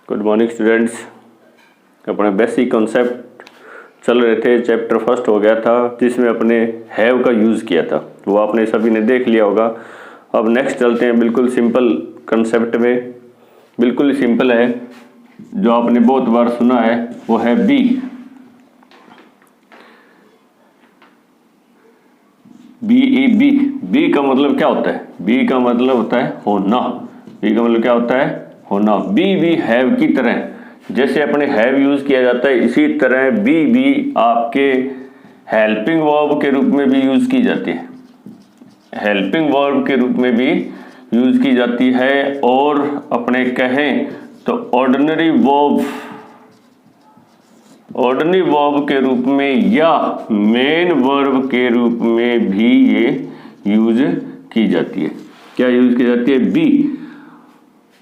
Good morning students. अपने basic concept चल रहे थे, चैप्टर फर्स्ट हो गया था जिसमें अपने हैव का यूज़ किया था, वो आपने सभी ने देख लिया होगा। अब नेक्स्ट चलते हैं बिल्कुल सिंपल कंसेप्ट में। बिल्कुल सिंपल है, जो आपने बहुत बार सुना है, वो है बी। बी का मतलब क्या होता है? बी का मतलब होता है होना। बी का मतलब क्या होता है? होना। बी हैव की तरह, जैसे अपने हैव यूज किया जाता है, इसी तरह बी आपके हेल्पिंग वर्ब के रूप में भी यूज की जाती है। हेल्पिंग वर्ब के रूप में भी यूज की जाती है। और अपने कहें तो ऑर्डिनरी वर्ब के रूप में या मेन वर्ब के रूप में भी ये यूज की जाती है। क्या यूज की जाती है? बी।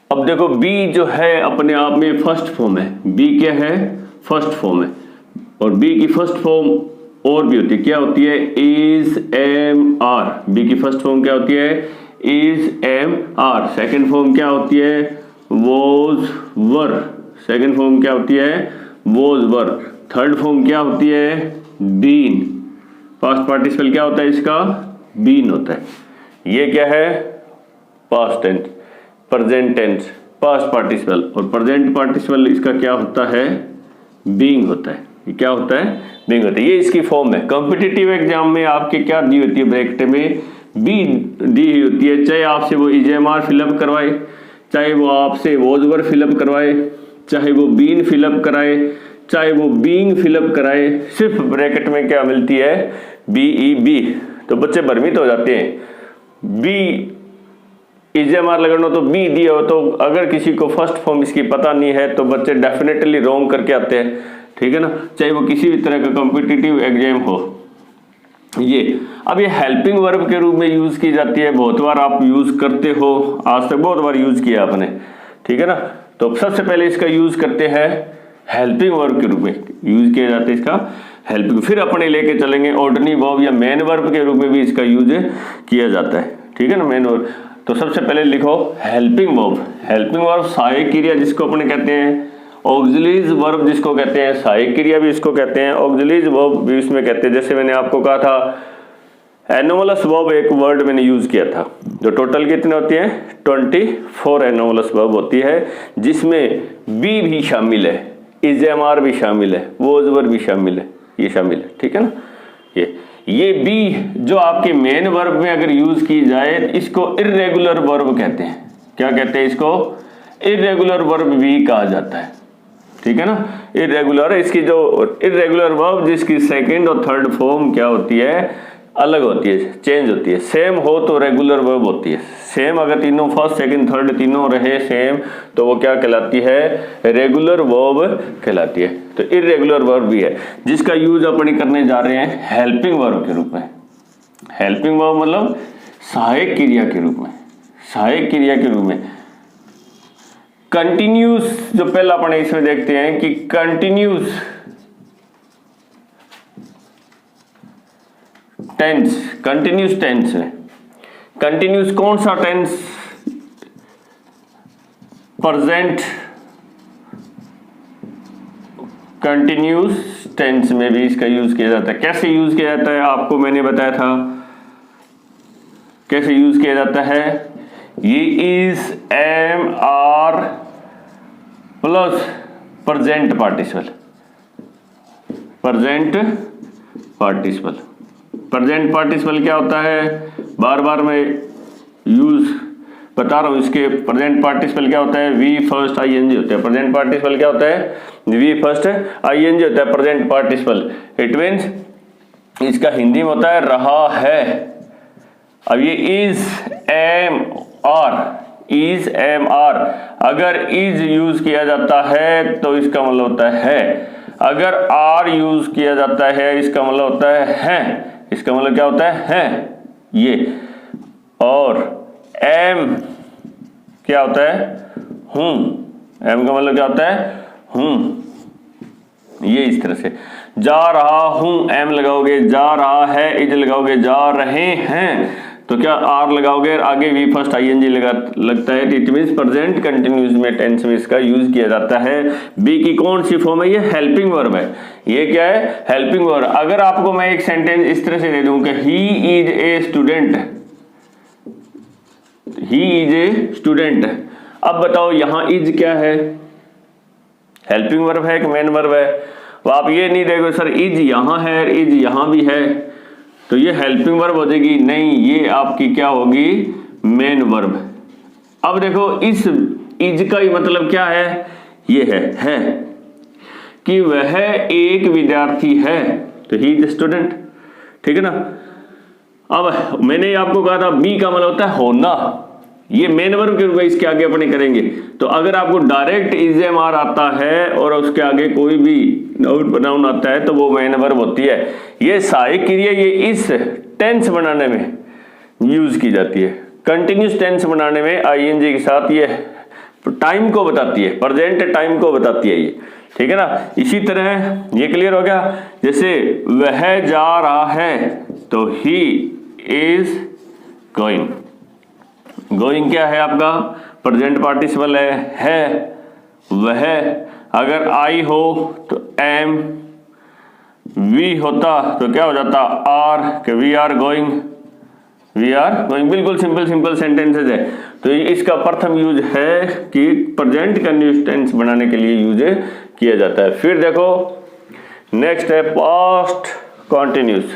अब देखो, बी जो है अपने आप में फर्स्ट फॉर्म है। बी क्या है? फर्स्ट फॉर्म है। और बी की फर्स्ट फॉर्म और भी होती है। क्या होती है? Is, am, are. बी की फर्स्ट फॉर्म क्या होती है? Is, am, are. Second form क्या होती है? Was, were. सेकंड फॉर्म क्या होती है? Was, were. थर्ड फॉर्म क्या होती है? बीन। पास्ट पार्टिसिपल क्या होता है इसका? बीन होता है। ये क्या है? Past tense, present tense, past participle. और प्रेजेंट पार्टिसिपल इसका क्या होता है? बीइंग होता है। ये क्या होता है? बीइंग होता है। ये इसकी फॉर्म है। कॉम्पिटिटिव एग्जाम में आपके क्या दी होती है? ब्रैकेट में बी दी होती है। चाहे आपसे वो इजेएमआर फिलअप करवाए, चाहे वो आपसे वॉजवर फिलअप करवाए, चाहे वो बीन फिलअप कराए, चाहे वो बीइंग फिलअप कराए, सिर्फ ब्रैकेट में क्या मिलती है? बी। तो बच्चे भ्रमित हो जाते हैं। बी इजेएमआर लगाना तो बी दिया हो, तो अगर किसी को फर्स्ट फॉर्म इसकी पता नहीं है तो बच्चे डेफिनेटली रॉन्ग करके आते हैं। ठीक है ना? चाहे वो किसी भी तरह का कॉम्पिटिटिव एग्जाम हो। ये अब ये हेल्पिंग वर्ब के रूप में यूज की जाती है। बहुत बार आप यूज करते हो, आज तक बहुत बार यूज किया आपने। ठीक है ना? तो सबसे पहले इसका यूज करते हैं हेल्पिंग वर्ब के रूप में यूज किया जाता है इसका हेल्पिंग। फिर अपने लेके चलेंगे ऑर्डिनरी वर्ब या मेन वर्ब के रूप में भी इसका यूज किया जाता है। ठीक है ना? Main verb. तो सबसे पहले लिखो हेल्पिंग वर्ब। हेल्पिंग वर्ब सहायक क्रिया जिसको अपने कहते हैं, ऑक्सिलरीज वर्ब जिसको कहते हैं, सहायक क्रिया भी इसको कहते हैं, ऑक्सिलरीज वर्ब भी इसमें कहते हैं। जैसे मैंने आपको कहा था, एनोमलस वर्ब एक वर्ड मैंने यूज किया था। जो टोटल कितने होती हैं? 24 एनोमलस वर्ब होती है, जिसमें बी भी शामिल है, इजेएमआर भी शामिल है, वॉजवर भी शामिल है, ये शामिल है। ठीक है ना? ये बी जो आपके मेन वर्ब में अगर यूज की जाए, इसको इर्रेगुलर वर्ब कहते हैं। क्या कहते हैं इसको? इर्रेगुलर वर्ब भी कहा जाता है। ठीक है ना? इर्रेगुलर, इसकी जो इर्रेगुलर वर्ब जिसकी सेकंड और थर्ड फॉर्म क्या होती है? अलग होती है, चेंज होती है। सेम हो तो रेगुलर वर्ब होती है। सेम अगर तीनों फर्स्ट सेकंड थर्ड तीनों रहे सेम, तो वो क्या कहलाती है? रेगुलर वर्ब कहलाती है। तो इर्रेगुलर वर्ब भी है, जिसका यूज अपन करने जा रहे हैं हेल्पिंग वर्ब के रूप में। हेल्पिंग वर्ब मतलब सहायक क्रिया के रूप में। सहायक क्रिया के रूप में कंटिन्यूस, जो पहला अपन इसमें देखते हैं कि कंटिन्यूस टेंस, कंटिन्यूस टेंस है। कंटिन्यूस कौन सा टेंस? प्रेजेंट कंटिन्यूस टेंस में भी इसका यूज किया जाता है। कैसे यूज किया जाता है आपको मैंने बताया था, कैसे यूज किया जाता है। ये is, am, are plus present participle. Present participle, present participle क्या होता है? बार बार मैं यूज बता रहा हूं इसके। प्रेजेंट पार्टिसिपल क्या होता है? वी फर्स्ट आईएनजी होता है। प्रेजेंट पार्टिसिपल क्या होता है? वी फर्स्ट आईएनजी होता है प्रेजेंट पार्टिसिपल। इट मीन्स इसका हिंदी में होता है रहा है। अब ये is, am, are, is, am, are, अगर इज यूज किया जाता है तो इसका मतलब होता है। अगर आर यूज किया जाता है इसका मतलब होता है। इसका मतलब क्या होता है? ये। और एम क्या होता है? हूं। एम का मतलब क्या होता है? हूं। ये इस तरह से जा रहा हूं, एम लगाओगे, जा रहा है, इज लगाओगे, जा रहे हैं, तो क्या आर लगाओगे और आगे वी फर्स्ट आईएनजी लगता है, इट मींस प्रेजेंट कंटिन्यूस में टेंस में इसका यूज किया जाता है। बी की कौन सी फॉर्म है, ये हेल्पिंग वर्ब है। ये क्या है, हेल्पिंग वर्ब। अगर आपको मैं एक सेंटेंस इस तरह से दे दूं कि he is a student, he is a student, अब बताओ यहां इज क्या है, हेल्पिंग वर्ब है कि मेन वर्ब है? तो आप ये नहीं देखो सर इज यहां है और इज यहां भी है तो ये हेल्पिंग वर्ब हो जाएगी, नहीं ये आपकी क्या होगी, मेन वर्ब। अब देखो इस इज का ही मतलब क्या है, ये है कि वह एक विद्यार्थी है, तो ही इज स्टूडेंट, ठीक है ना। अब मैंने आपको कहा था बी का मतलब होता है होना, ये मेन वर्ब के रूप में इसके आगे अपने करेंगे। तो अगर आपको डायरेक्ट इज एम आर आता है और उसके आगे कोई भी नाउन आता है तो वो मेन वर्ब होती है। ये सहायक क्रिया ये इस टेंस बनाने में यूज की जाती है, कंटिन्यूस टेंस बनाने में आईएनजी के साथ ये टाइम को बताती है, प्रेजेंट टाइम को बताती है ये, ठीक है ना। इसी तरह ये क्लियर हो गया, जैसे वह जा रहा है तो ही इज गोइंग, गोइंग क्या है आपका, प्रेजेंट पार्टिसिपल है वह। अगर आई हो तो एम, वी होता तो क्या हो जाता आर, कि we are going, we are going. बिल्कुल सिंपल सेंटेंसेज है। तो इसका प्रथम यूज है कि प्रेजेंट कंटिन्यूअस टेंस बनाने के लिए यूज किया जाता है। फिर देखो नेक्स्ट है past continuous,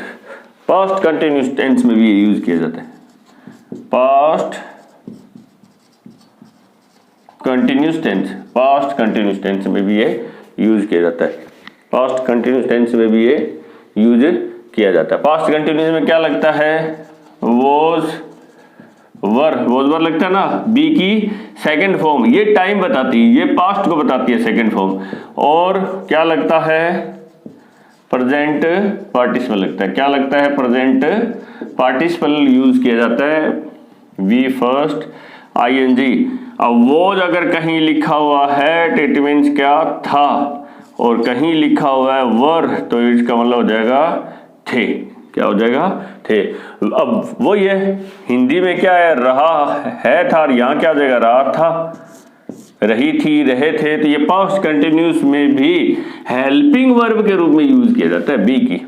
past continuous tense में भी ये यूज किया जाता है, past continuous tense, past continuous tense में भी ये यूज किया जाता है, पास्ट कंटिन्यूअस टेंस में भी ये यूज किया जाता है। पास्ट कंटिन्यूअस में क्या लगता है, वॉज वर लगता है ना, बी की सेकंड फॉर्म, ये टाइम बताती है, ये पास्ट को बताती है सेकंड फॉर्म। और क्या लगता है, प्रेजेंट पार्टिसिपल लगता है, क्या लगता है, प्रेजेंट पार्टिसिपल यूज किया जाता है, वी फर्स्ट आईएनजी। अब वॉज अगर कहीं लिखा हुआ है तो इट मीन्स क्या था, और कहीं लिखा हुआ है वर तो इसका मतलब हो जाएगा थे, क्या हो जाएगा, थे। अब वो ये हिंदी में क्या है, रहा है था, और यहाँ क्या हो जाएगा, रहा था, रही थी, रहे थे। तो ये पास्ट कंटिन्यूस में भी हेल्पिंग वर्ब के रूप में यूज किया जाता है बी की,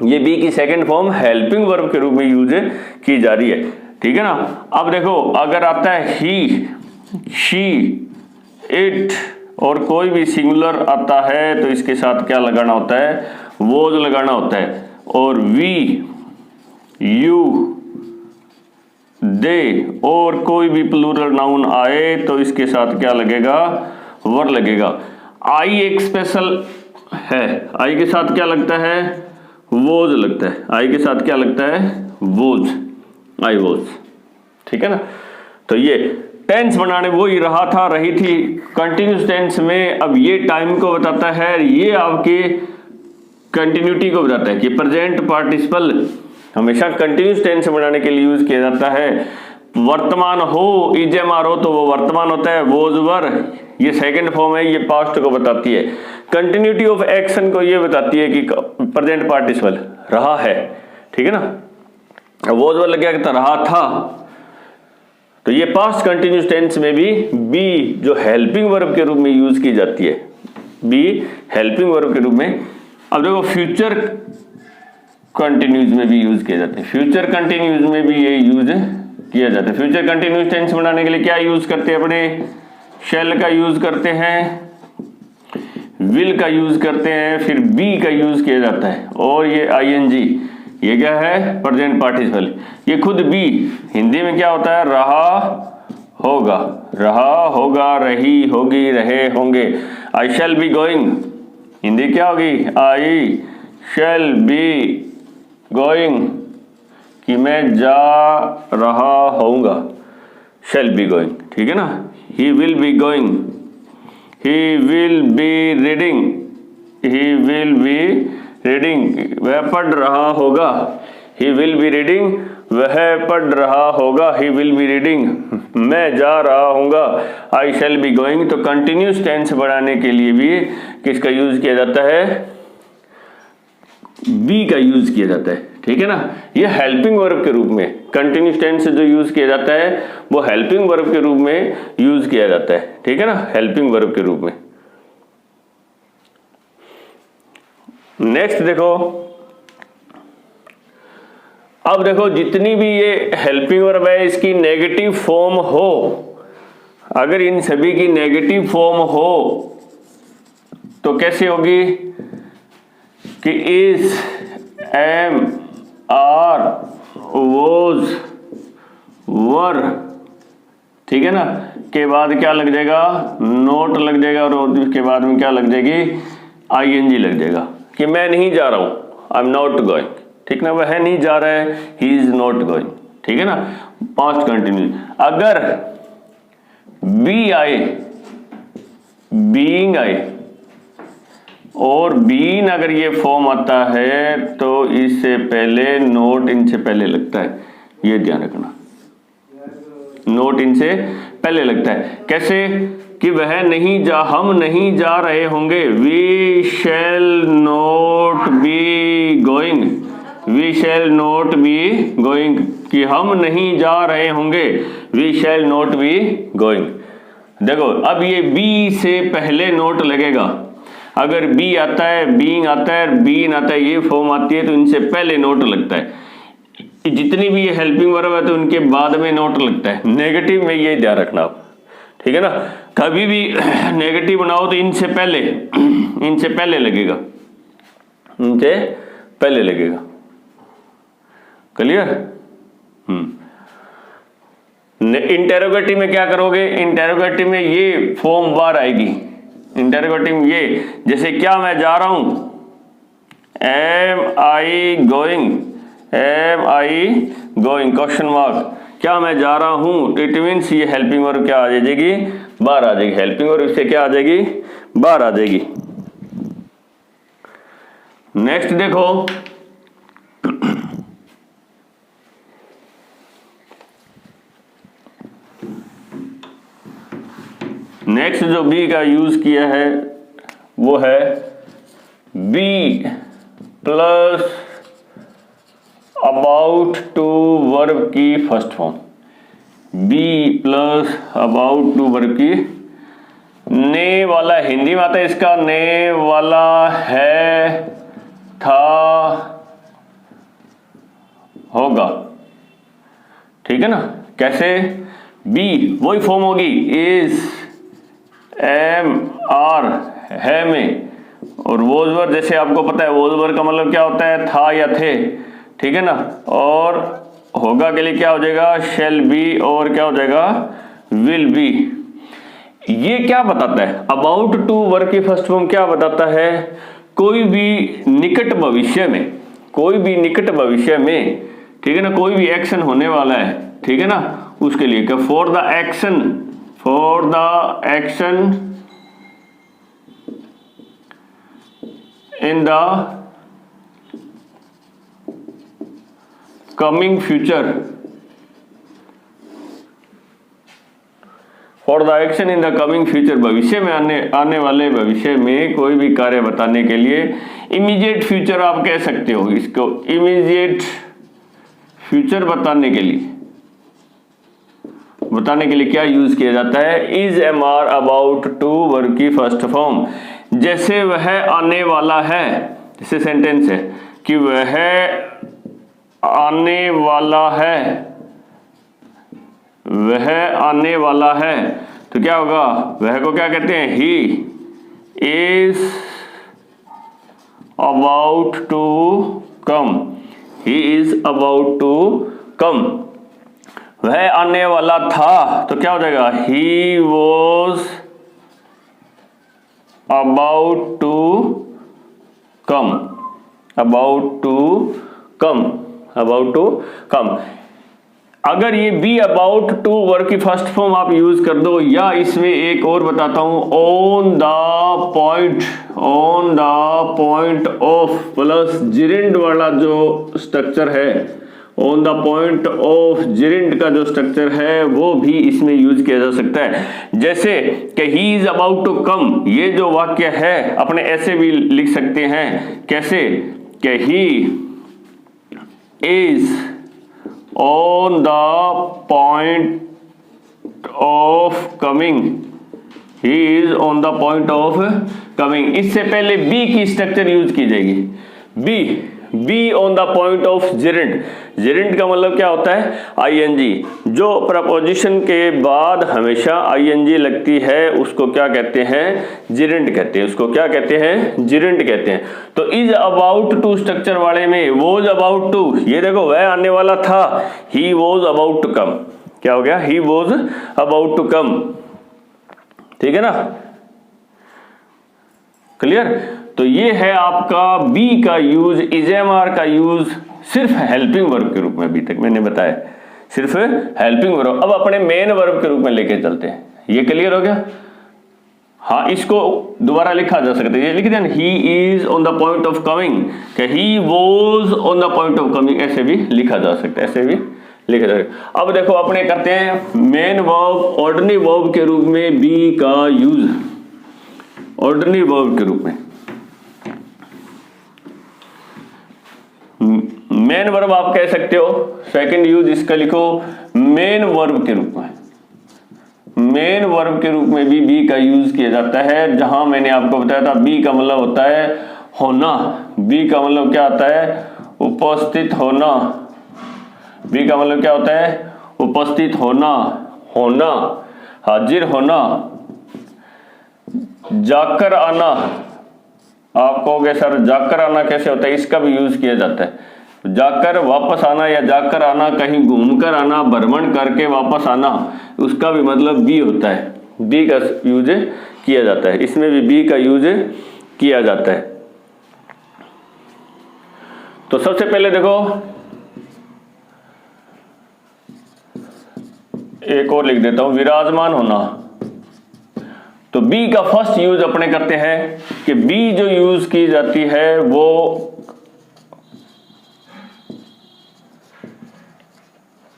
ये बी की सेकंड फॉर्म हेल्पिंग वर्ब के रूप में यूज की जा रही है, ठीक है ना। अब देखो अगर आता है ही, शी, इट और कोई भी सिंगुलर आता है तो इसके साथ क्या लगाना होता है, वॉज लगाना होता है। और वी, यू, दे और कोई भी प्लूरल नाउन आए तो इसके साथ क्या लगेगा, वर लगेगा। आई एक स्पेशल है, आई के साथ क्या लगता है, वॉज लगता है, आई के साथ क्या लगता है, वॉज, आई वॉज, ठीक है ना। तो ये टेंस बनाने वो ही रहा था, रही थी, कंटिन्यूस टेंस में अब ये टाइम को बताता है, ये आपके कंटिन्यूटी को बताता है कि प्रेजेंट पार्टिसिपल हमेशा कंटिन्यूस टेंस बनाने के लिए यूज किया जाता है। वर्तमान हो, इजएमआर हो तो वो वर्तमान होता है, वोज वर ये सेकंड फॉर्म है, ये पास्ट को बताती है। कंटिन्यूटी ऑफ एक्शन को ये बताती है कि प्रेजेंट पार्टिसिपल रहा है, ठीक है ना। वोज वर लग गया रहा था, तो ये पास्ट कंटिन्यूस टेंस में भी बी जो हेल्पिंग वर्ब के रूप में यूज की जाती है, बी हेल्पिंग वर्ब के रूप में। अब देखो फ्यूचर कंटिन्यूज में भी यूज किया जाता है, फ्यूचर कंटिन्यूज में भी ये यूज किया जाता है। फ्यूचर कंटिन्यूस टेंस बनाने के लिए क्या यूज करते हैं अपने, शेल का यूज करते हैं, विल का यूज करते हैं, फिर बी का यूज किया जाता है, और ये आईएनजी, ये क्या है, प्रेजेंट पार्टिसिपल। ये खुद बी हिंदी में क्या होता है, रहा होगा, रहा होगा, रही होगी, रहे होंगे। आई शैल बी गोइंग, हिंदी क्या होगी, आई शैल बी गोइंग, कि मैं जा रहा होऊंगा, शैल बी गोइंग, ठीक है ना। He will be going, he will be reading, he will be reading, वह पढ़ रहा होगा, ही विल बी रीडिंग, वह पढ़ रहा होगा, ही विल बी रीडिंग, मैं जा रहा हूँगा, आई शैल बी गोइंग। तो कंटिन्यूस टेंस बढ़ाने के लिए भी किसका यूज किया जाता है, बी का यूज किया जाता है, ठीक है ना। ये हेल्पिंग वर्ब के रूप में कंटिन्यूअस टेंस से जो यूज किया जाता है वो हेल्पिंग वर्ब के रूप में यूज किया जाता है, ठीक है ना, हेल्पिंग वर्ब के रूप में। नेक्स्ट देखो, अब देखो जितनी भी ये हेल्पिंग वर्ब है इसकी नेगेटिव फॉर्म हो, अगर इन सभी की नेगेटिव फॉर्म हो तो कैसे होगी कि इज, एम, आर, वॉज, वर, ठीक है ना, के बाद क्या लग जाएगा, नोट लग जाएगा, और उसके बाद में क्या लग जाएगी, आईएनजी लग जाएगा कि मैं नहीं जा रहा हूं, आई एम नॉट गोइंग, ठीक ना, वह नहीं जा रहा है, ही इज नॉट गोइंग, ठीक है ना, पास्ट कंटिन्यूस। अगर बी आए, बीइंग आए और बीन अगर ये फॉर्म आता है तो इससे पहले नोट इनसे पहले लगता है, ये ध्यान रखना, नोट इनसे पहले लगता है। कैसे कि वह नहीं जा, हम नहीं जा रहे होंगे, we shall not be going, we shall not be going, कि हम नहीं जा रहे होंगे, we shall not be going. देखो अब ये बी से पहले नोट लगेगा, अगर बी आता है, बीइंग आता है, बीन आता है, ये फॉर्म आती है तो इनसे पहले नोट लगता है। जितनी भी ये हेल्पिंग वर्ब है तो उनके बाद में नोट लगता है। नेगेटिव में ये ध्यान रखना आप, ठीक है ना, कभी भी नेगेटिव बनाओ तो इनसे पहले, इनसे पहले लगेगा, इनसे पहले लगेगा, क्लियर। इंटेरोगेटिव में क्या करोगे, इंटेरोगेटिव में ये फॉर्म बार आएगी, इंटेरोगेटिव में ये, जैसे क्या मैं जा रहा हूं, am I going, am I going, question mark, क्या मैं जा रहा हूं, इट मीन्स ये हेल्पिंग वर्ब क्या आ जाएगी, बार आ जाएगी, हेल्पिंग वर्ब इससे क्या आ जाएगी, बार आ जाएगी। नेक्स्ट देखो, नेक्स्ट जो बी का यूज किया है वो है be plus about to verb की first form, be plus about to verb की, ने वाला हिंदी में आता है इसका, ने वाला है, था, होगा, ठीक है ना। कैसे, बी वही फॉर्म होगी, इज, एम, आर, है में, और वोज वर, जैसे आपको पता है वोज वर का मतलब क्या होता है, था या थे, ठीक है ना, और होगा के लिए क्या हो जाएगा, शैल बी, और क्या हो जाएगा, विल बी। ये क्या बताता है, अबाउट टू वर्ब की फर्स्ट फॉर्म क्या बताता है, कोई भी निकट भविष्य में, कोई भी निकट भविष्य में, ठीक है ना, कोई भी एक्शन होने वाला है, ठीक है ना, उसके लिए क्या, for the action, for the action in the coming future, for the action in the coming future, भविष्य में आने वाले भविष्य में कोई भी कार्य बताने के लिए, इमीडिएट फ्यूचर आप कह सकते हो इसको, इमीडिएट फ्यूचर बताने के लिए क्या यूज किया जाता है, is, am, are, about to verb की फर्स्ट फॉर्म। जैसे वह आने वाला है, जैसे सेंटेंस है कि वह आने वाला है, वह आने वाला है, तो क्या होगा, वह को क्या कहते हैं, he is about to come, he is about to come. वह आने वाला था तो क्या हो जाएगा, he was about to come, about to come, about to come. अगर ये बी अबाउट टू वर्ब की फर्स्ट फॉर्म आप यूज कर दो, या इसमें एक और बताता हूं, on the point, on the point of plus gerund वाला जो स्ट्रक्चर है, ऑन द पॉइंट ऑफ जिरिंड का जो स्ट्रक्चर है वो भी इसमें यूज किया जा सकता है। जैसे कि he is about to come, ये जो वाक्य है अपने ऐसे भी लिख सकते हैं, कैसे कि he is on the point of coming, he is on the point of coming. इससे पहले बी की स्ट्रक्चर यूज की जाएगी। Be on the point of Geraint. Geraint का मतलब क्या होता है? आईएनजी। जो प्रपोजिशन के बाद हमेशा आईएनजी लगती है उसको क्या कहते हैं? जेरेंट कहते हैं। उसको क्या कहते हैं? जेरेंट कहते हैं। तो इज अबाउट टू स्ट्रक्चर वाले में वॉज अबाउट टू, ये देखो वह आने वाला था, he was about to come. क्या हो गया? He was about to come. ठीक है ना? क्लियर? तो ये है आपका बी का यूज, इजेमआर का यूज सिर्फ हेल्पिंग वर्ब के रूप में। अभी तक मैंने बताया सिर्फ हेल्पिंग वर्ब। अब अपने मेन वर्ब के रूप में लेके चलते हैं। ये क्लियर हो गया? हाँ, इसको दोबारा लिखा जा सकता है। ये लिख दिया, he is on the point of coming, he was on the point of coming, ऐसे भी लिखा जा सकता है, ऐसे भी लिखा जा सकता है। अब देखो अपने करते हैं मेन वर्ब ऑर्डिनरी वर्ब के रूप में बी का यूज। ऑर्डिनरी वर्ब के रूप में मेन वर्ब आप कह सकते हो। सेकंड यूज इसका लिखो मेन वर्ब के रूप में। मेन वर्ब के रूप में भी बी का यूज किया जाता है। जहां मैंने आपको बताया था बी का मतलब होता है होना। बी का मतलब क्या होता है? उपस्थित होना। बी का मतलब क्या होता है? उपस्थित होना, होना, हाजिर होना, जाकर आना। आप कहोगे सर जाकर आना कैसे होता है? इसका भी यूज किया जाता है। जाकर वापस आना या जाकर आना, कहीं घूमकर आना, भ्रमण करके वापस आना, उसका भी मतलब बी होता है। बी का यूज किया जाता है। इसमें भी बी का यूज किया जाता है। तो सबसे पहले देखो, एक और लिख देता हूं, विराजमान होना। तो बी का फर्स्ट यूज अपने करते हैं कि बी जो यूज की जाती है वो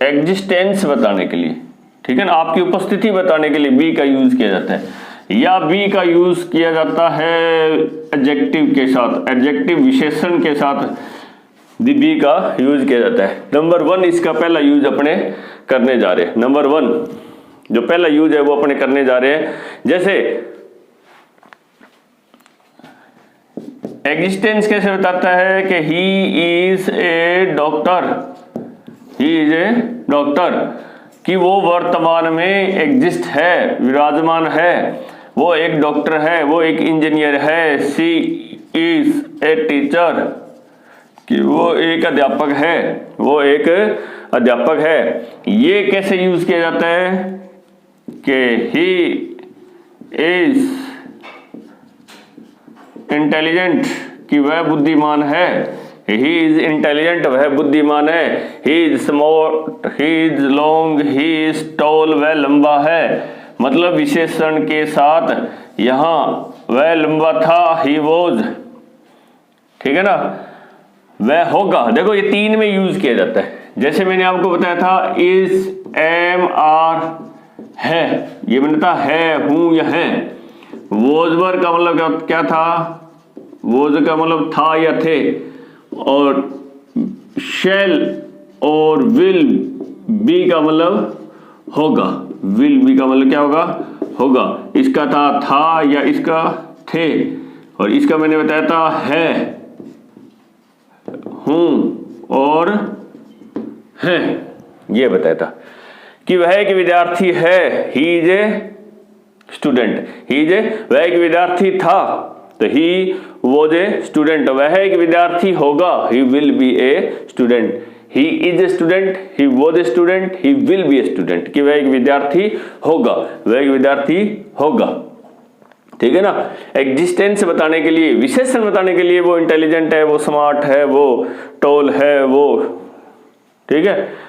एग्जिस्टेंस बताने के लिए, ठीक है ना, आपकी उपस्थिति बताने के लिए बी का यूज किया जाता है। या बी का यूज किया जाता है एडजेक्टिव के साथ, एडजेक्टिव विशेषण के साथ बी का यूज किया जाता है। नंबर 1 इसका पहला यूज अपने करने जा रहे हैं। नंबर 1 जो पहला यूज है वो अपने करने जा रहे हैं। जैसे एग्जिस्टेंस कैसे बताता है कि he is a doctor, he is a doctor, कि वो वर्तमान में एग्जिस्ट है, विराजमान है, वो एक डॉक्टर है, वो एक इंजीनियर है। सी इज ए टीचर, कि वो एक अध्यापक है, वो एक अध्यापक है। ये कैसे यूज किया जाता है कि ही इज इंटेलिजेंट, कि वह बुद्धिमान है। ही इज इंटेलिजेंट, वह बुद्धिमान है। He is smart, he is long, he is tall, वह लंबा है। मतलब विशेषण के साथ यहां वह लंबा था, ही वॉज, ठीक है ना, वह होगा। देखो ये 3 में यूज किया जाता है। जैसे मैंने आपको बताया था इज, एम, आर, है, ये बनता है, हूं या है। वॉज का मतलब क्या था? वॉज का मतलब था या थे। और शैल और विल बी का मतलब होगा। विल बी का मतलब क्या होगा? होगा। इसका था या इसका थे। और इसका मैंने बताया था है, हूं और है। ये बताया था कि वह एक विद्यार्थी है। He is a student, he is a, वह एक विद्यार्थी था, तो ही वॉज ए स्टूडेंट। वह एक विद्यार्थी होगा, he will be a student. He is a student, he was a student, he will be a student, कि वह एक विद्यार्थी होगा, वह एक विद्यार्थी होगा, ठीक है ना। एग्जिस्टेंस बताने के लिए, विशेषण बताने के लिए वो इंटेलिजेंट है, वो स्मार्ट है, वो टॉल है, वो, ठीक है,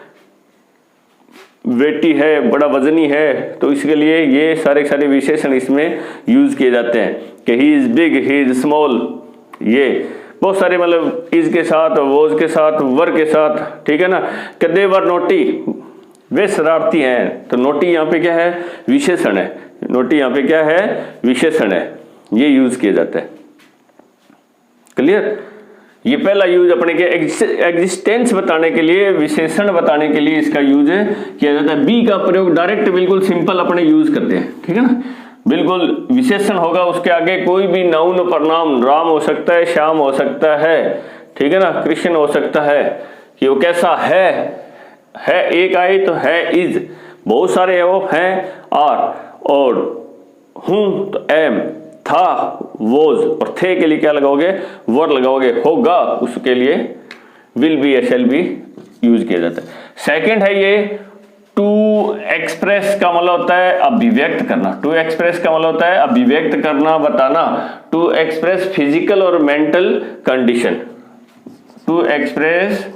वेटी है, बड़ा वजनी है। तो इसके लिए ये सारे विशेषण इसमें यूज किए जाते हैं कि he is big, he is small. ये बहुत सारे मतलब इज के साथ, वॉज के साथ, वर के साथ, ठीक है ना। दे वर नोटी, वे शरारती हैं। तो नोटी यहाँ पे क्या है? विशेषण है। नोटी यहाँ पे क्या है? विशेषण है। ये यूज किया जाता है। क्लियर? ये पहला यूज अपने के एग्जिस्टेंस बताने के लिए, विशेषण बताने के लिए इसका यूज किया जाता है। बी का प्रयोग डायरेक्ट बिल्कुल सिंपल अपने यूज करते हैं, ठीक है ना। बिल्कुल विशेषण होगा, उसके आगे कोई भी नाउन प्रनाउन, राम हो सकता है, श्याम हो सकता है, ठीक है ना, कृष्ण हो सकता है, कि वो कैसा है एक आए तो है इज, बहुत सारे है वो हैं, और हूं तो एम, था वोज, और थे के लिए क्या लगाओगे, वर लगाओगे, होगा उसके लिए विल बी या शैल बी यूज किया जाता है। सेकंड है ये टू एक्सप्रेस का मतलब होता है अभिव्यक्त करना। टू एक्सप्रेस का मतलब होता है अभिव्यक्त करना, बताना। टू एक्सप्रेस फिजिकल और mental condition, to express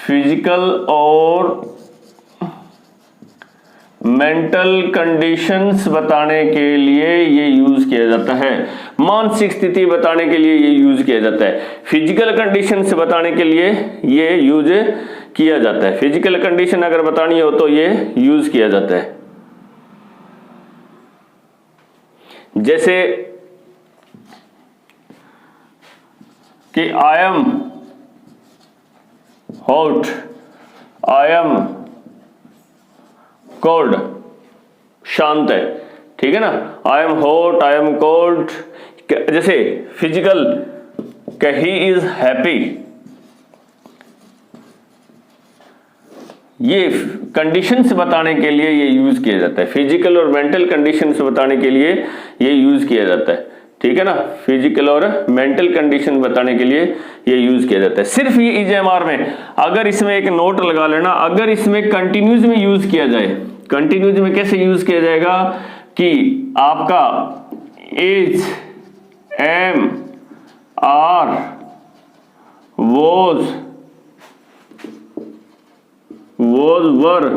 physical और मेंटल कंडीशंस बताने के लिए ये यूज किया जाता है। मानसिक स्थिति बताने के लिए ये यूज किया जाता है। फिजिकल कंडीशंस बताने के लिए ये यूज किया जाता है। फिजिकल कंडीशन अगर बतानी हो तो ये यूज किया जाता है। जैसे कि I am hot, I am cold, शांत है, ठीक है ना। I am hot, I am cold. जैसे फिजिकल कि ही इज हैप्पी, ये कंडीशंस बताने के लिए ये यूज किया जाता है। फिजिकल और मेंटल कंडीशंस बताने के लिए ये यूज किया जाता है, ठीक है ना। फिजिकल और मेंटल कंडीशन बताने के लिए ये यूज किया जाता है। सिर्फ ये इजेएमआर में अगर इसमें एक नोट लगा लेना, अगर इसमें कंटिन्यूज में यूज किया जाए, कंटिन्यूज में कैसे यूज किया जाएगा कि आपका is, am, are, was, were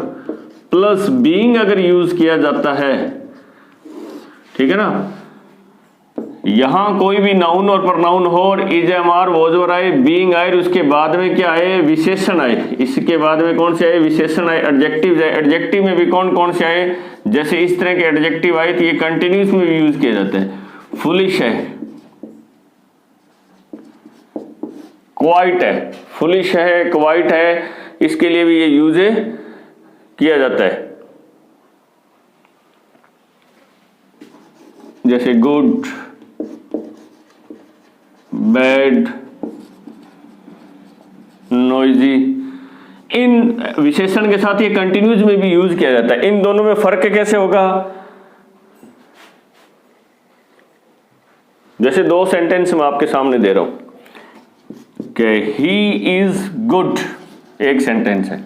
plus being अगर यूज किया जाता है, ठीक है ना। यहां कोई भी नाउन और प्रनाउन हो और इज, एम, आर, वॉज, वर आए, बीइंग आए, उसके बाद में क्या आए, विशेषण आए। इसके बाद में कौन से आए, विशेषण आए। एडजेक्टिव आए, एडजेक्टिव में भी कौन कौन से आए, जैसे इस तरह के एडजेक्टिव आए तो ये कंटिन्यूस में भी यूज किया जाता है। फुलिश है, क्वाइट है, फुलिश है, क्वाइट है, इसके लिए भी ये यूज किया जाता है। जैसे गुड, बैड, नॉइजी, इन विशेषण के साथ ये कंटिन्यूज में भी यूज किया जाता है। इन दोनों में फर्क कैसे होगा, जैसे दो सेंटेंस मैं आपके सामने दे रहा हूं कि ही इज गुड, एक सेंटेंस है।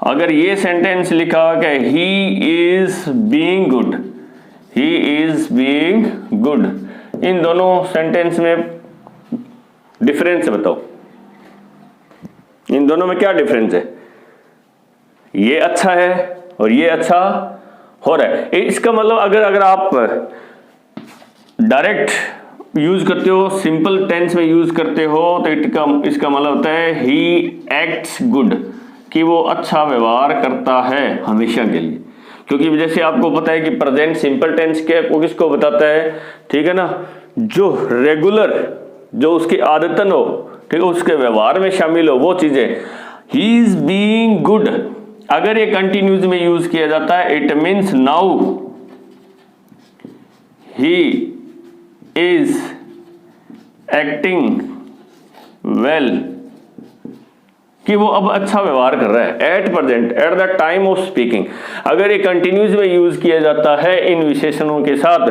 अगर ये सेंटेंस लिखा कि he is being good, he is being good, इन दोनों सेंटेंस में डिफरेंस बताओ, इन दोनों में क्या डिफरेंस है। ये अच्छा है और ये अच्छा हो रहा है। इसका मतलब अगर आप डायरेक्ट यूज करते हो, सिंपल टेंस में यूज करते हो, तो इसका मतलब होता है ही एक्ट्स गुड, कि वो अच्छा व्यवहार करता है हमेशा के लिए। क्योंकि जैसे आपको पता है कि प्रेजेंट सिंपल टेंस किसको बताता है, ठीक है ना, जो रेगुलर, जो उसकी आदतन हो, ठीक है, उसके व्यवहार में शामिल हो वो चीजें। ही इज बीइंग गुड अगर ये कंटिन्यूज में यूज किया जाता है, it means now he is acting well, कि वो अब अच्छा व्यवहार कर रहा है। At present, at the time of speaking, अगर ये कंटिन्यूज में यूज किया जाता है इन विशेषणों के साथ,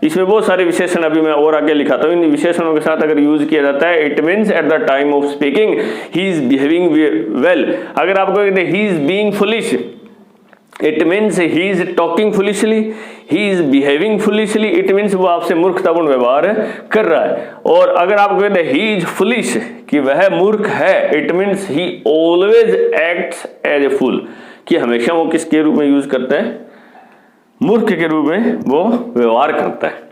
इसमें बहुत सारे विशेषण अभी मैं और आगे लिखाता हूं, इन विशेषणों के साथ अगर यूज किया जाता है, it means at the time of speaking he is behaving well. अगर आपको कहते हैं he is being foolish, it means he is talking foolishly, he is behaving foolishly, it means वो आपसे मूर्खतापूर्ण व्यवहार कर रहा है। और अगर आप कहते हैं ही इज फुलिश, कि वह मूर्ख है, it means he always acts as a fool, कि हमेशा वो किसके रूप में यूज करता है, मूर्ख के रूप में वो व्यवहार करता है,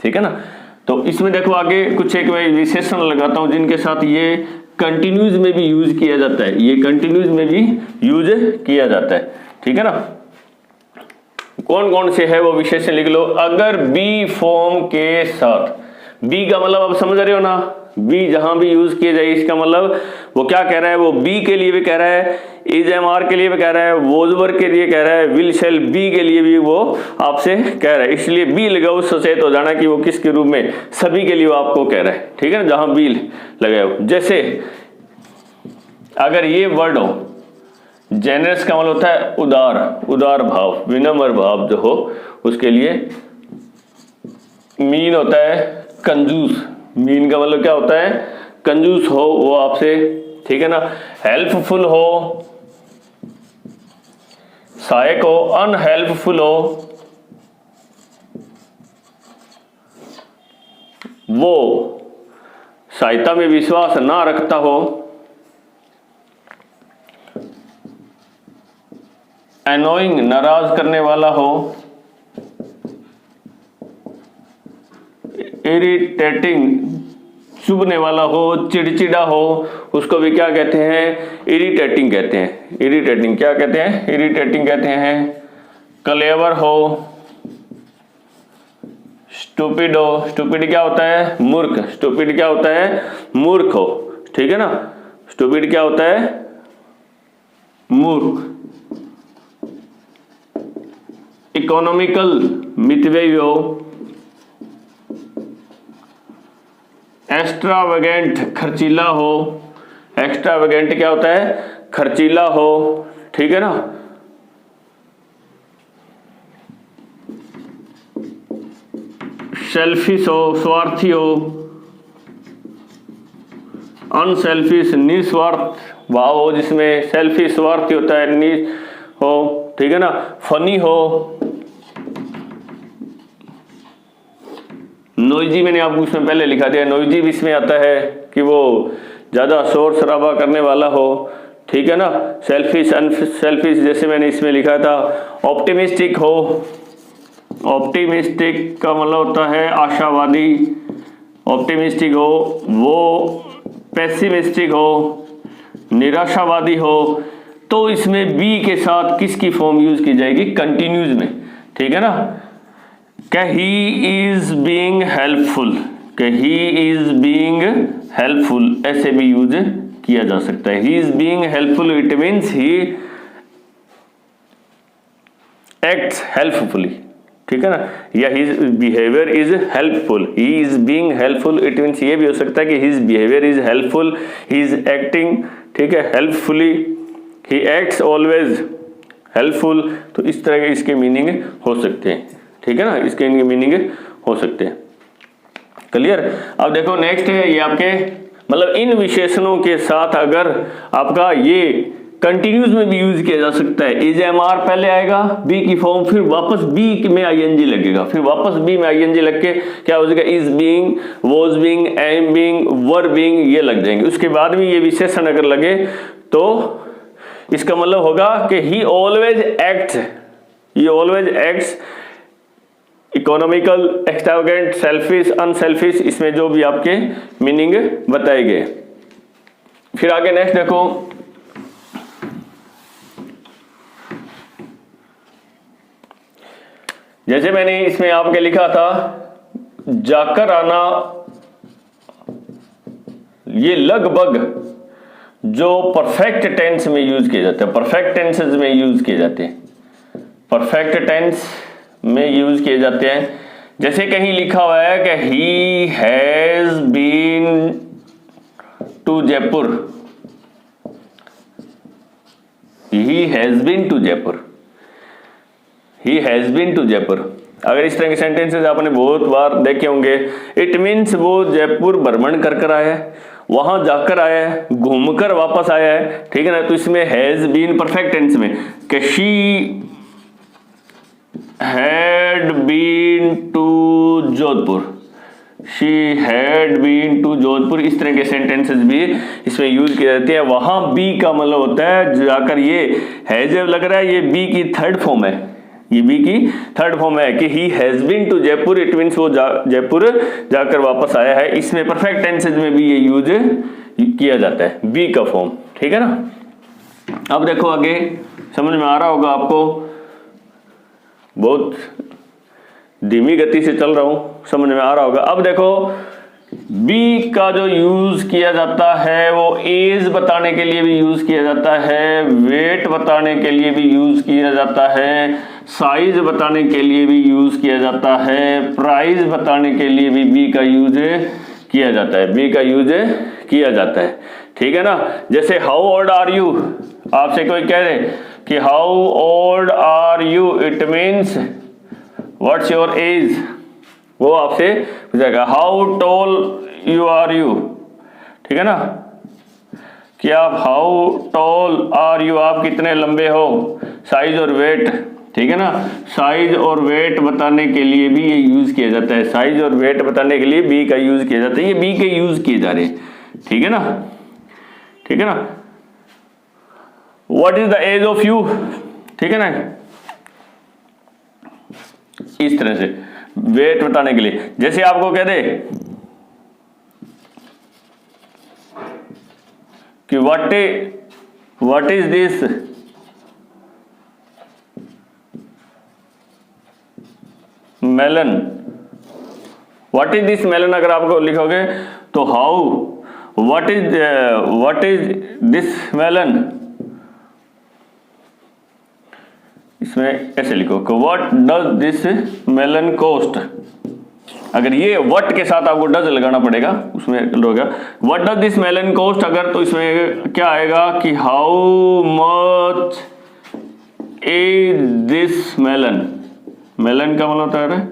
ठीक है ना। तो इसमें देखो आगे कुछ एक मैं विशेषण लगाता हूं जिनके साथ ये कंटिन्यूज में भी यूज किया जाता है, ये कंटिन्यूज में भी यूज किया जाता है, ठीक है ना। कौन कौन से है वो विशेषण लिख लो। अगर बी फॉर्म के साथ, बी का मतलब आप समझ रहे हो ना, बी जहां भी यूज किया जाए, इसका मतलब वो क्या कह रहा है, वो बी के लिए भी कह रहा है, इज एम आर के लिए भी कह रहा है, वोज वर के लिए कह रहा है, विल शैल बी के लिए भी वो आपसे कह रहा है। इसलिए बी लगाओ, सचेत हो जाना कि वो किसके रूप में, सभी के लिए वो आपको कह रहा है, ठीक है ना, जहां बी लगाओ। जैसे अगर ये वर्ड हो, जेनरस का मतलब होता है उदार, उदार भाव, विनम्र भाव जो हो, उसके लिए मीन होता है कंजूस, मीन का मतलब क्या होता है, कंजूस हो वो आपसे, ठीक है ना। हेल्पफुल हो, सहायक हो, अनहेल्पफुल हो, वो सहायता में विश्वास ना रखता हो, एनोइंग नाराज करने वाला हो, इरिटेटिंग चुभने वाला हो, चिड़चिड़ा हो, उसको भी क्या कहते हैं, इरिटेटिंग कहते हैं। इरिटेटिंग क्या कहते हैं, इरिटेटिंग कहते हैं। क्लेवर हो, स्टूपिड हो, स्टूपिड क्या होता है, मूर्ख, स्टूपिड क्या होता है, मूर्ख हो, ठीक है ना, स्टूपिड क्या होता है, मूर्ख। इकोनॉमिकल मितव्ययी हो, एक्स्ट्रावेगेंट खर्चीला हो, एक्स्ट्रावेगेंट क्या होता है, खर्चीला हो, ठीक है ना। सेल्फिश हो, स्वार्थी हो, अनसेल्फिश निस्वार्थ भाव हो, जिसमें सेल्फिश स्वार्थी होता है, नि हो, ठीक है ना। फनी हो, नोइजी मैंने आपको इसमें पहले लिखा दिया, नोइजी भी इसमें आता है कि वो ज्यादा शोर शराबा करने वाला हो, ठीक है ना। सेल्फिश अनसेल्फिश जैसे मैंने इसमें लिखा था। ऑप्टिमिस्टिक हो, ऑप्टिमिस्टिक का मतलब होता है आशावादी, ऑप्टिमिस्टिक हो, वो पेसिमिस्टिक हो, निराशावादी हो, तो इसमें बी के साथ किसकी फॉर्म यूज की जाएगी, कंटिन्यूज में, ठीक है ना। क्या ही इज बीइंग हेल्पफुल, कि ही इज बीइंग हेल्पफुल ऐसे भी यूज किया जा सकता है। He is being helpful, it means he acts helpfully, ठीक है ना, या his behaviour is helpful. He is being helpful, it means ये भी हो सकता है कि his behaviour is helpful, he is acting, ठीक है, helpfully, he acts always helpful. तो इस तरह के इसके मीनिंग हो सकते हैं, ठीक है ना, इसके इनके मीनिंग हो सकते हैं। क्लियर। अब देखो नेक्स्ट है ये आपके मतलब इन विशेषणों के साथ अगर आपका ये कंटिन्यूज में भी यूज किया जा सकता है। इज एम आर पहले आएगा बी की फॉर्म, फिर वापस बी में आईएनजी लगेगा, फिर वापस बी में आईएनजी लग के क्या हो जाएगा, is being, was being, am being, were being, ये लग जाएंगे। उसके बाद में ये विशेषण अगर लगे तो इसका मतलब होगा कि he always acts, he always acts economical, extravagant, selfish, unselfish, इसमें जो भी आपके मीनिंग बताए गए। फिर आगे नेक्स्ट देखो, जैसे मैंने इसमें आपके लिखा था जाकर आना, ये लगभग जो परफेक्ट टेंस में यूज किए जाते हैं, परफेक्ट टेंसेस में यूज किए जाते हैं, परफेक्ट टेंस में यूज किए जाते हैं। जैसे कहीं लिखा हुआ है कि he has been to Jaipur, he has been to Jaipur, he has been to Jaipur. अगर इस तरह के सेंटेंसेस आपने बहुत बार देखे होंगे, इट मीन्स वो जयपुर भ्रमण कर कर आया है, वहां जाकर आया है, घूमकर वापस आया है, ठीक है ना। तो इसमें हैज बीन परफेक्ट टेंस में कि she had been to Jodhpur, she had been to Jodhpur, इस तरह के सेंटेंसेस भी इसमें यूज किए जाते हैं। वहां बी का मतलब होता है जाकर, ये हैज लग रहा है, ये बी की थर्ड फॉर्म है, ये बी की थर्ड फॉर्म है कि he has been to Jaipur, it means वो जयपुर जाकर वापस आया है। इसमें परफेक्ट टेंसेज में भी ये यूज किया जाता है, बी का फॉर्म, ठीक है ना। अब देखो आगे समझ में आ रहा होगा आपको, बहुत धीमी गति से चल रहा हूं, समझ में आ रहा होगा। अब देखो बी का जो यूज किया जाता है वो एज बताने के लिए भी यूज किया जाता है, वेट बताने के लिए भी यूज किया जाता है, साइज बताने के लिए भी यूज किया जाता है, प्राइस बताने के लिए भी बी का यूज किया जाता है, बी का यूज किया जाता है। ठीक है ना। जैसे हाउ ओल्ड आर यू, आपसे कोई कह रहे कि how old are you, it means what's your age, वो आपसे पूछेगा how tall you are you. ठीक है ना, कि आप हाउ टॉल आर यू, आप कितने लंबे हो, साइज और वेट। ठीक है ना, साइज और वेट बताने के लिए भी ये यूज किया जाता है, साइज और वेट बताने के लिए बी का यूज किया जाता है, ये बी के यूज किए जा रहे हैं। ठीक है ना, ठीक है ना। What is the age of you, ठीक है ना, इस तरह से वेट बताने के लिए। जैसे आपको कह दे कि what is this melon, what is this melon, अगर आपको लिखोगे तो how what is this melon, इसमें ऐसे लिखो कि what does this melon cost. अगर ये व्हाट के साथ आपको डज लगाना पड़ेगा, उसमें होगा what does this melon cost, अगर तो इसमें क्या आएगा कि how much is this melon, melon का मतलब होता है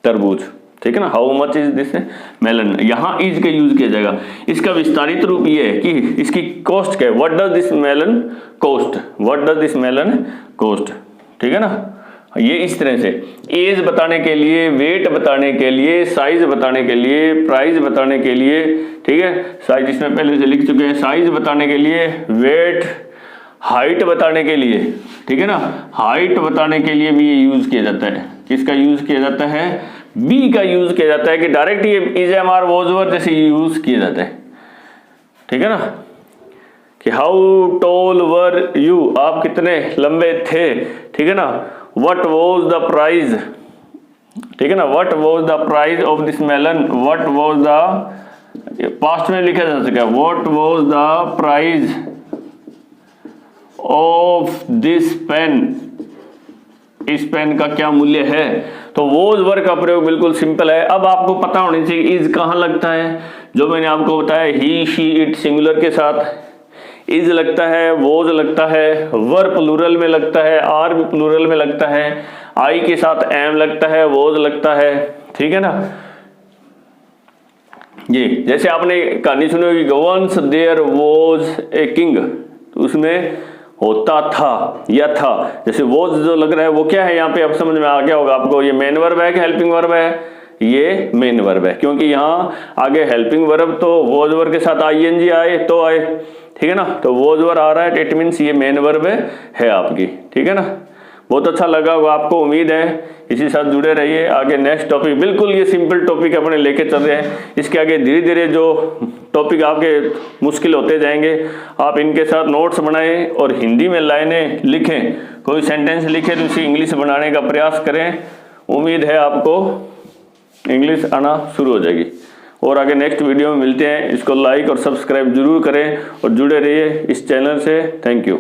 तरबूज। ठीक है ना, how much is this melon, यहां इज का यूज किया जाएगा। इसका विस्तारित रूप ये है कि इसकी कॉस्ट क्या है, what does this melon cost, what does this melon cost. ठीक है ना, ये इस तरह से एज बताने के लिए, वेट बताने के लिए, साइज बताने के लिए, प्राइस बताने के लिए। ठीक है, साइज इसमें पहले से लिख चुके हैं, साइज बताने के लिए, वेट, हाइट बताने के लिए। ठीक है ना, हाइट बताने के लिए भी ये यूज किया जाता है। किसका यूज किया जाता है, बी का यूज किया जाता है, कि डायरेक्ट ये is am are was were जैसे यूज किया जाता है। ठीक है ना, कि हाउ टॉल वर यू, आप कितने लंबे थे। ठीक है ना, व्हाट वॉज द प्राइज, ठीक है ना, what was the price of this melon, what was the, past में लिखा जा सका, what was the price of this pen, इस पेन का क्या मूल्य है। तो वॉज वर का प्रयोग बिल्कुल सिंपल है। अब आपको पता होनी चाहिए इज कहाँ लगता है, जो मैंने आपको बताया ही, शी, इट सिंगुलर के साथ इज लगता है, वॉज लगता है, वर प्लूरल में लगता है, आर भी प्लूरल में लगता है, आई के साथ एम लगता है, वॉज लगता है। ठीक है ना, ये जैसे आपने कहानी सुनी होगी once there was a king, उसमें होता था या था, जैसे वो जो लग रहा है वो क्या है यहाँ पे, अब समझ में आ गया होगा आपको। ये मेन वर्ब है कि हेल्पिंग वर्ब है, ये मेन वर्ब है, क्योंकि यहाँ आगे हेल्पिंग वर्ब तो वॉज वर्ब के साथ आईएनजी आए तो आए। ठीक है ना, तो वॉज वर्ब आ रहा है, इट मीन्स ये मेन वर्ब है आपकी। ठीक है ना, बहुत अच्छा लगा होगा आपको, उम्मीद है इसी साथ जुड़े रहिए। आगे नेक्स्ट टॉपिक, बिल्कुल ये सिंपल टॉपिक अपने लेके चल रहे हैं, इसके आगे धीरे धीरे जो टॉपिक आपके मुश्किल होते जाएंगे, आप इनके साथ नोट्स बनाएं और हिंदी में लाइनें लिखें, कोई सेंटेंस लिखें तो उसे इंग्लिश बनाने का प्रयास करें। उम्मीद है आपको इंग्लिश आना शुरू हो जाएगी। और आगे नेक्स्ट वीडियो में मिलते हैं, इसको लाइक और सब्सक्राइब जरूर करें और जुड़े रहिए इस चैनल से। Thank you.